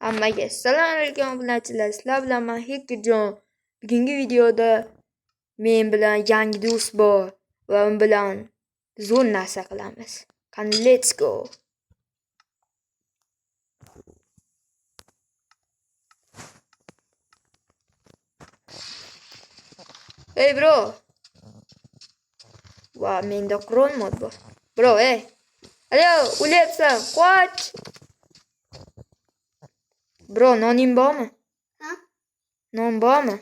Hammaga assalomu alaykum obunachilar. Sizlar bilan men Hekjon. Bugungi videoda men bilan yangi do'st bor va u bilan zo'r narsa qilamiz. Qani let's go. Hey bro. Va menda Qur'on mod bor. Bro, hey. Alo, o'lyapsan? Qoch. Bro, noning bormi? Ha? Non bormi?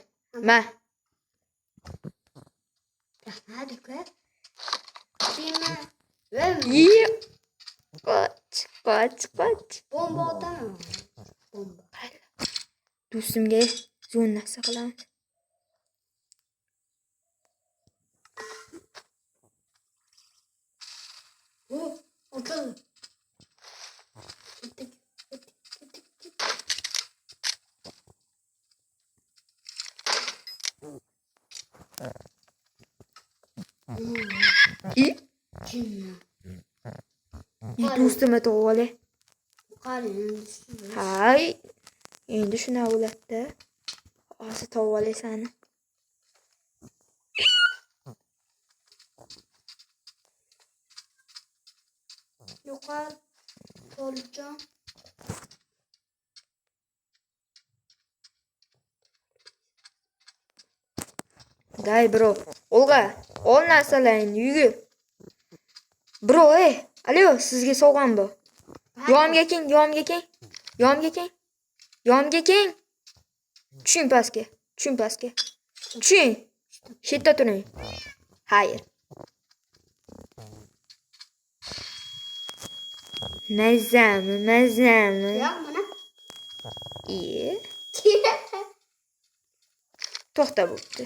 Ma. Hadi koy. Yep. Qoch. Bomba otami? Bomba. Do'stimga zo'r narsa qilamiz. Otur. İyi. İyi do'stimga to'g'ri. Hay. Endi shuna o'latdi. Hozir topib olasan. Yuqar. Toljon. Day bro. Olga, ol narsalaringni yugur. Bro, ey. Alo, sizga sovg'am bor. Yonimga keng. Tushing pastga. Tushing. Shetda turing. Hayır. Mazami. Ya mana. İyi. To'xta bo'pti.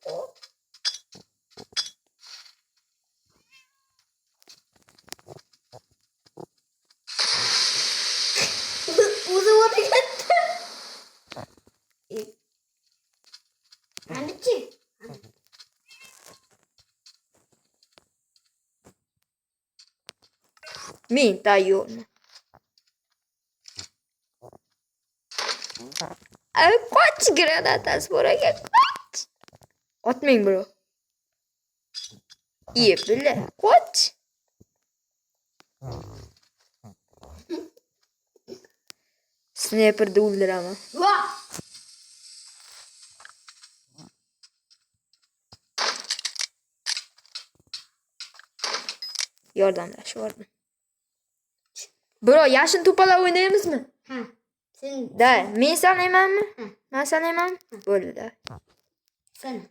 Qot. O'zi o'rgatdi. Qanichi? Men tayyorman. Qoch granatasi bor ekan. Qoch. Otmang bro. İyi bile. Qoch. Sniper'da o'ldiraman. Vah! Yordamlashyapman. Bro, yashin to'palab o'ynaymizmi? Ha. Sen Da, men sanaymanmi? Men sanaymanmi? Bo'ldi. Sen.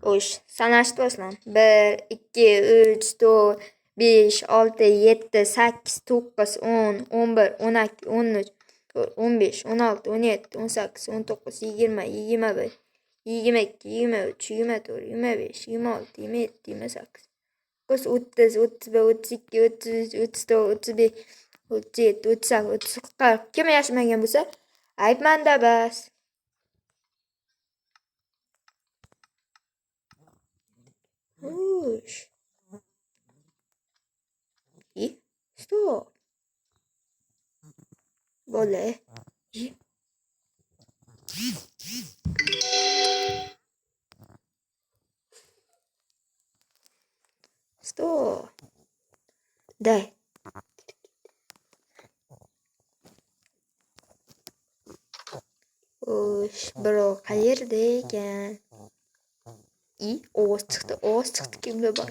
Osh, sanashni boshlan. 1 2 3 4 5 6 7 8 9 10 11 12 13 15 16 17 18 19 20 21 22 23 24 25 26 27 28 30 31 32 33 34 35 37 38 40 kim yashamagan bo'lsa aytmanda bas. Ush. Stop. Bola. Stop. Дай. Ush, bro, qayerda ekan? Ovoz chiqdi.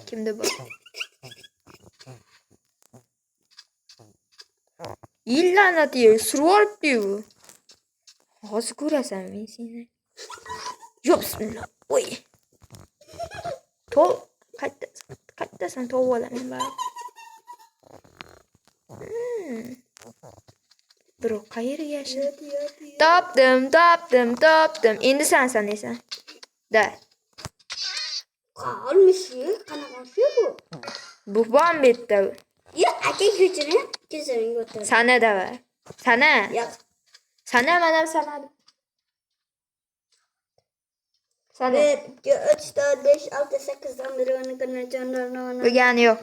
Kimda bor? La'nati, survoribdi-yu. Hozir ko'rasan men seni. Yo bismillah. Oy. Qayerdasan topib olaman baribir. Bro, qayerga yashin? Topdim. Endi sen sanaysan. Da. Qolmishi qanaqasi bu? Bu bombetda. Ya aka ko'chini kesaring o'tir. Sana davay. Sana. Yo'q. Sana mana sanadim. Sana 1, 2, 3, 4, 5, 6, 8, 11, 12, 13, 14, 15. bo'lgani yo'q.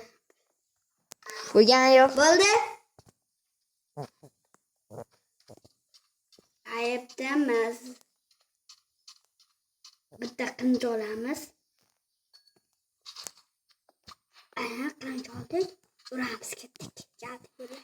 Bo'lgani yo'q. Bo'ldi. Ayıptamiz. Bitta qincha olamiz. Ana qincha oldik. Uramiz ketdik. Keldik böyle.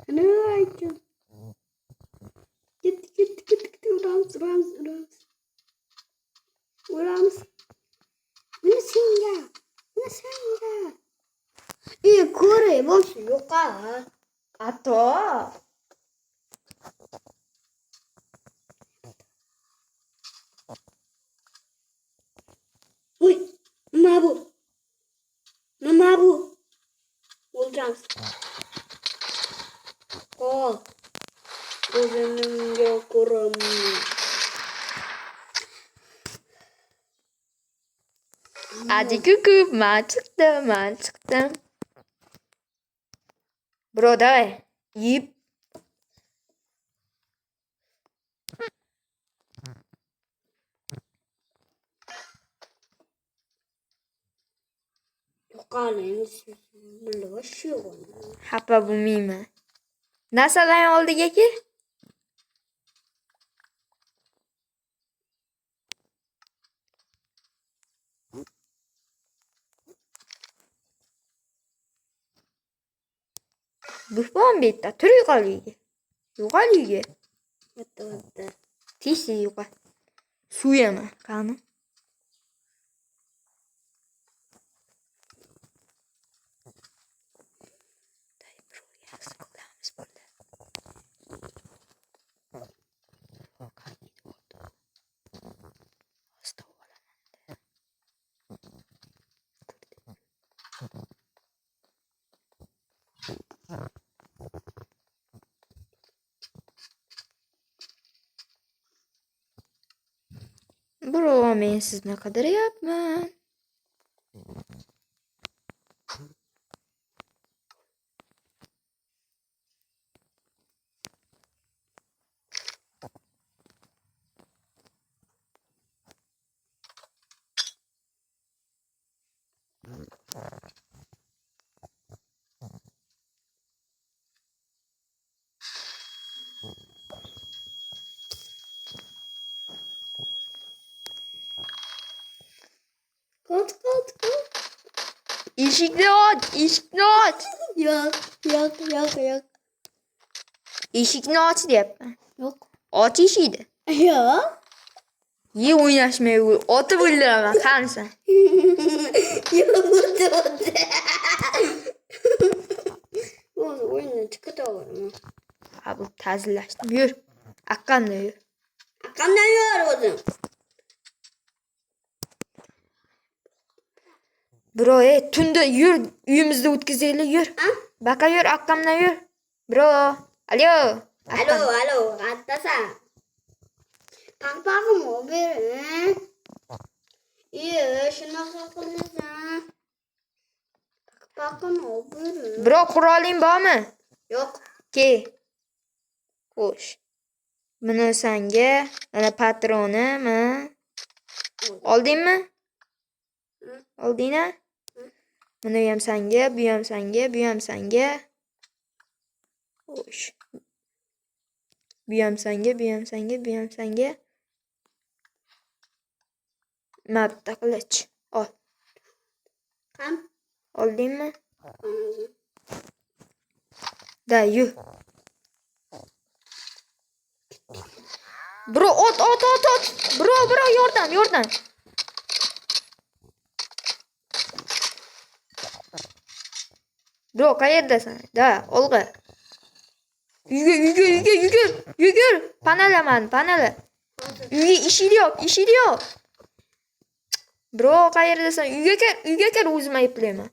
Ana aytdim. Ketdik. Uramiz. Mana senga. Ko'ray, bo'lsa yo'qa. Ato. Uy, nima bu? O'ldiramiz. Qol. O'zimga ko'raman. Hadi kuku, men chiqdim. Birodar, yeb. Yo'qolamiz. Bilib shu. Xafa bo'lmayman. Narsalarni oldiga kel. Buxbon bitta, tur yuqoriga. Bitta. Tez yuqor. Suyama, qani. Bro, men sizni qidiryapman. Qot. Eshikni och. Yo'q. Eshikni och deyapman. Yo'q. Och eshikni. Yo'q. Ye o'ynashmay, otib o'ldiraman, qanisan. Yo'q, o'tdi. O'zi o'yindan chiqib olaman. Ha, bu tazillashdim. Yur. Aqqamda yur. Qanday yur o'zim? Bro, tunda yur, uyimizda o'tkazaylik, yur. Baqa yur, aqqamdan yur. Bro, alo. Alo, qattasan. Paqpaqim ber. Shunaqa qilasan. Paqpaqim ber. Bro, quroling bormi? Yo'q. Ke. Xo'sh. Buni senga, mana patronimi? Oldingmi? Oldingmi? Buni ham senga, bu ham senga. Xo'sh. Bu ham senga. Bitta qilich. Ol. Qam. Oldingmi? Da, yur. Bro, ot. Bro, yordam. Bro, qayerdasan? Da, olg'a. Yugur. Panala. Uyga eshik yo'q. Bro, qayerdasan? Uyga kir, o'zim ayblayman.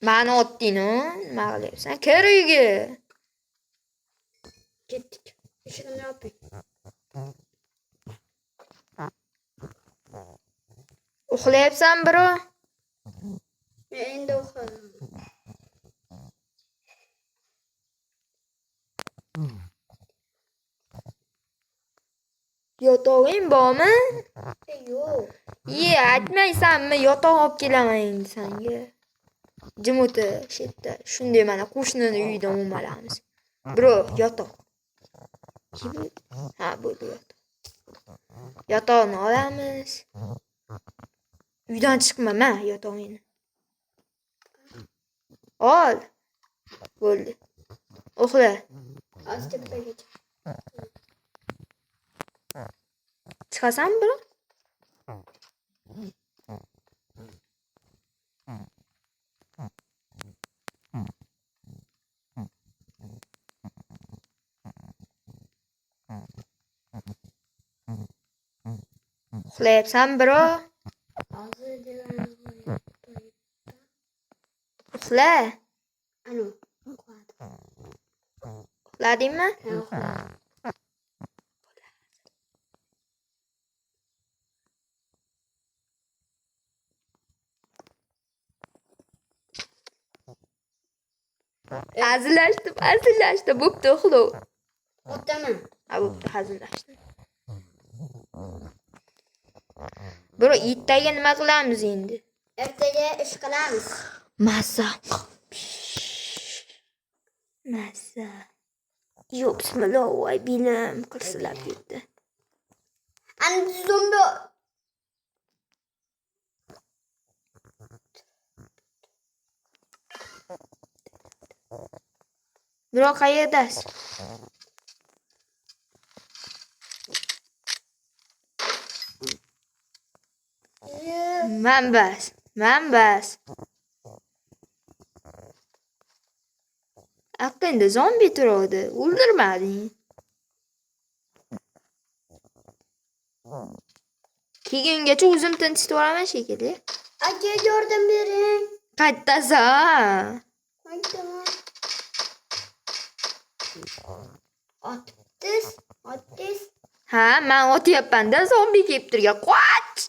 Mani otdingni, nima qilyapsan? Kir uyga. Ketdik. Eshigini yoping. Uxlayapsan bro? Men endi uxlayman. Yotog'ing bormi? Yo'q. Aytmaysanmi? Yotoq olib kelaman endi senga. Jim o'tir, shu yerda. Shunday mana qo'shnini uyida o'malamiz. Bro, yotoq. Ha, bo'ldi yotoq. Yotoqni olamiz. Uydan chiqma, ma yotog'ingni. Ol. Bo'ldi. Uxla. Hozir tepaga chiq. Chiqasan bro? Uxlayapsan bro? Hozir degan. Uxla. Anu, uxladi. Uxladingmi? Ha, uxladi. Hazillashdim. Bo'pti, uxla. O'taman. Ha, bo'pti, hazillashdim. Bro, ertaga nima qilamiz endi? Ertaga ish qilamiz. Massa. Yo, bismillah, voy belim qirsilab ketdi. Ani zombi. Bro, qayerdasiz? Manbas. Haqqında zombi turadi. O'ldirmading. Kelgungacha o'zim tinchitib olaman shekilli. Aka yordam bering. Qayerdasan? Qaytaman. Otibsiz. Ha, men otyapman-da, zombi kelib turgan. Qoch!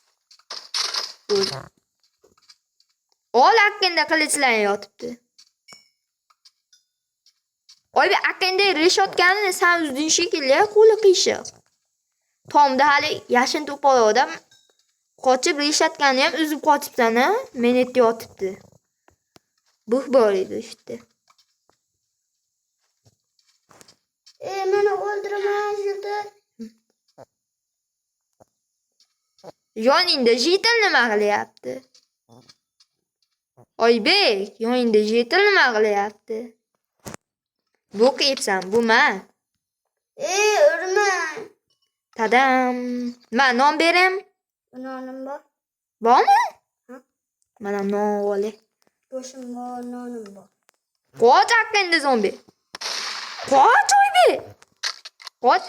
Ol haqqında qilichlarni yotibdi. Oy, haqqında rishotganini sen uzding shekilli, qo'li qiyshiq. Tomda hali yashin to'pol odam qochib rishotganini ham uzib qochibsan, ha? Men yerda yotibdi. Bug' bor edi işte. Meni o'ldiraman shunda. Yoningda jetel nima qilyapti? Oybek, yoningda jetel nima qilyapti? Bu qiyibsan, bu men. Urma. Tadam. Men non berem. Nonim bor. Bormi? Ha? Mana non olay. Go'shtim bor, nonim bor. Qoch haqqında zombi. Qoch Oybek. Qoch.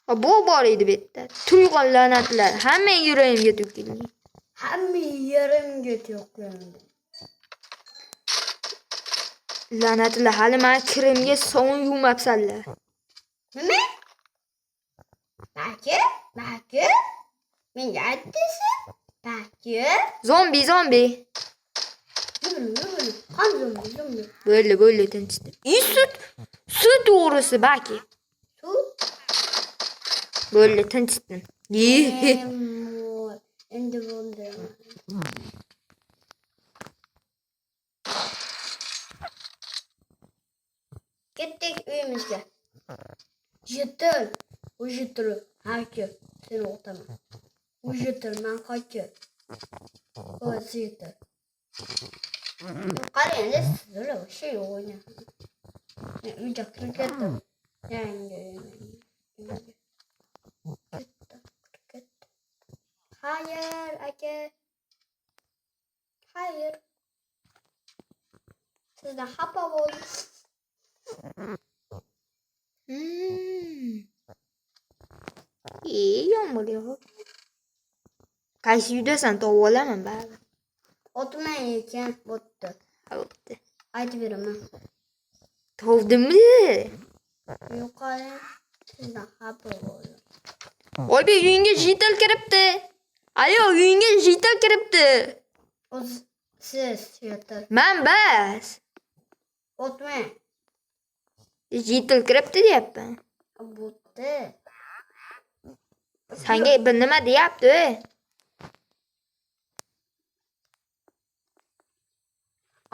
Bu bor edi bu yerda. Tuyg'un la'natlar. Hamma yuragimga to'kildi. Hamma yerimga to'kildi. La'natlar, hali men kirimga sovun yuvmabsanlar. Nima? Baki? Menga aytdingmi? Baki? Zombi. Yugurun. Qani zombi. Bo'ldi, tinchdi. Sut to'g'risi baki. Sut? Bo'ldi, tinchdim. Endi bo'ldi. Ketdik uyimizga. Yetil. Haki. Seni o'taman. Yetil, men qochib. O'zi yetil. Qarang, sizlar o'sha o'ynayapsiz. Uyga kirib ketdim. Yangi. Hayır aka. Hayır. Sizden hapa bo'ldi. Yomg'ir yog'ib. Qaysi uydasan? Topib olaman baribir. Otmay ekan bo'pti. Bo'pti. Aytib beraman. Tovdimmi? Yuqori sizdan xafa bo'ldim. Oybek uyingga jital kiribdi. Ayo, uyingga jital kiribdi. O'z siz yo'tal. Men bas. O'tmay. Jital kiribdi deyapman. Bo'pti. Senga bir nima deyapti?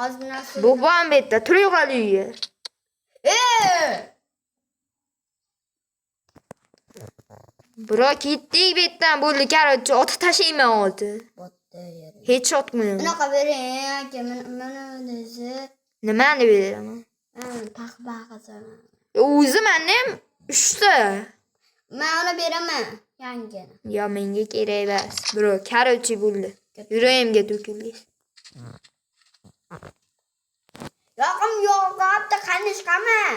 Oznasi. Bobom bitta turing qoldi uyga. Biroq ketdik betdan bo'ldi, karotchi otib tashlayman oldi. Bo'pti yeri. Hech otmayman. Bunaqa bering aka, mana o'zi. Nimani beraman? Paxbaqasan. O'zi menda ham 3 ta. Men uni beraman, yangini. Yo, menga kerak emas. Biroq karotchi bo'ldi. Yuragimga to'kildi. Yoqim yo'qda qani chiqaman.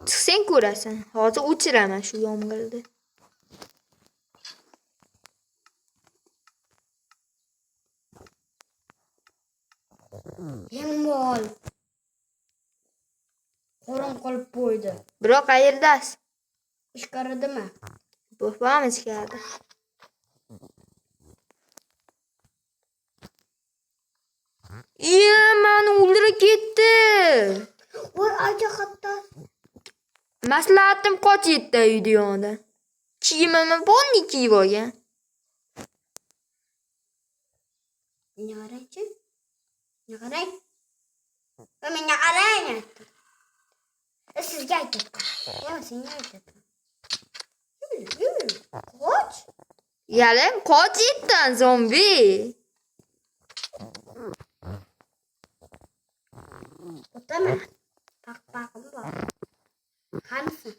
Chiqsang ko'rasan. Hozir o'chiraman shu yomg'irda. Yemol. Qo'rim qolib qo'ydi. Biroq qayerdasiz? Ishqaradimi? Bobom ichkarida. Meni o'ldirib ketdi. Voy aka hatta. Maslahatim qoch yetdi uyda yonida. Kiyimimni bonni kiyib olgan. Nyarechi? Nyaray. Menga qarang. Sizga aytdim. Yo, senga aytdim. Yur. Qoch. Yalim qoch yetdan zombi. O'taman. Paxbaqim bor. Qanisi?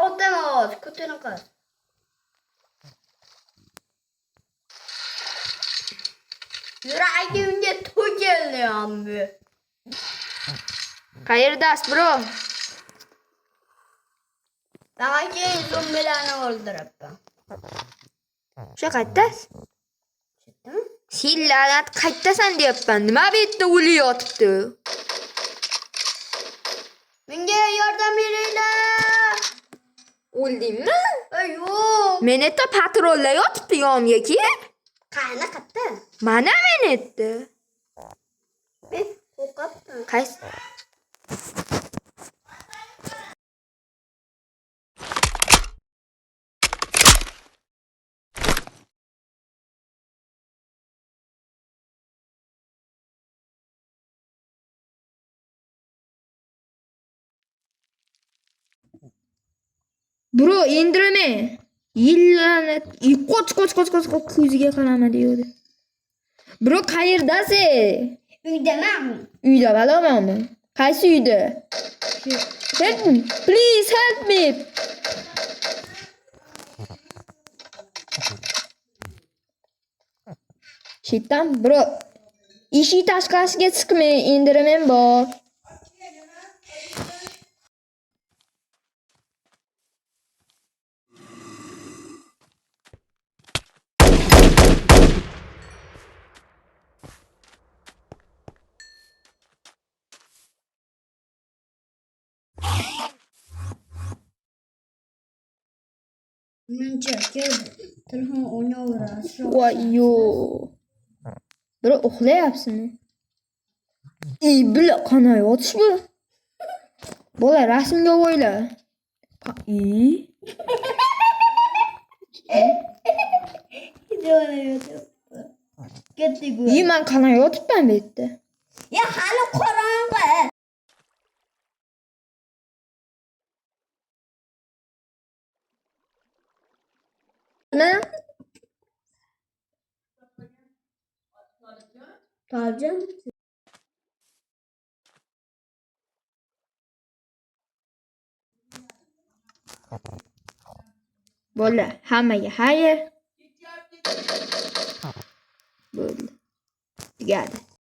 O'taman, ko'tarin qil. Yuragimga to'kildi. Qayerdasiz, bro? Dag'aki zombilarni o'ldiribman. Shu qayerdasiz? Tushundimi? Sen la'nat qayerdasan deyapman. Nima bu yerda o'li yotibdi? Menga yordam beringlar. O'ldingmi? Yo'q. Meni yerda patrullar yotibdi yonimga kel. Qani qatta? Mana meni yerda. Men qo'rqibman. Qaysi? Bro, indirme. Yillanat. Qoch ko'ziga qarama deydi. Bro, qayerdasiz? Uydaman. Uyda balomanmi? Qaysi uyda? Help me. Please help me. Shitdan, bro. Eshik tashqarisiga chiqmay, indirmem bor. Mencha telefon o'ynaverasiz. Voy-yo. Bro, uxlayapsizmi? Bila qanday yotish bu? Bola rasmga o'yla. Men qanday yotibman bu yerda? Ya hali qorong'i. Toljon. Bola, hammaga xayr. Bo'ldi. Tugadi.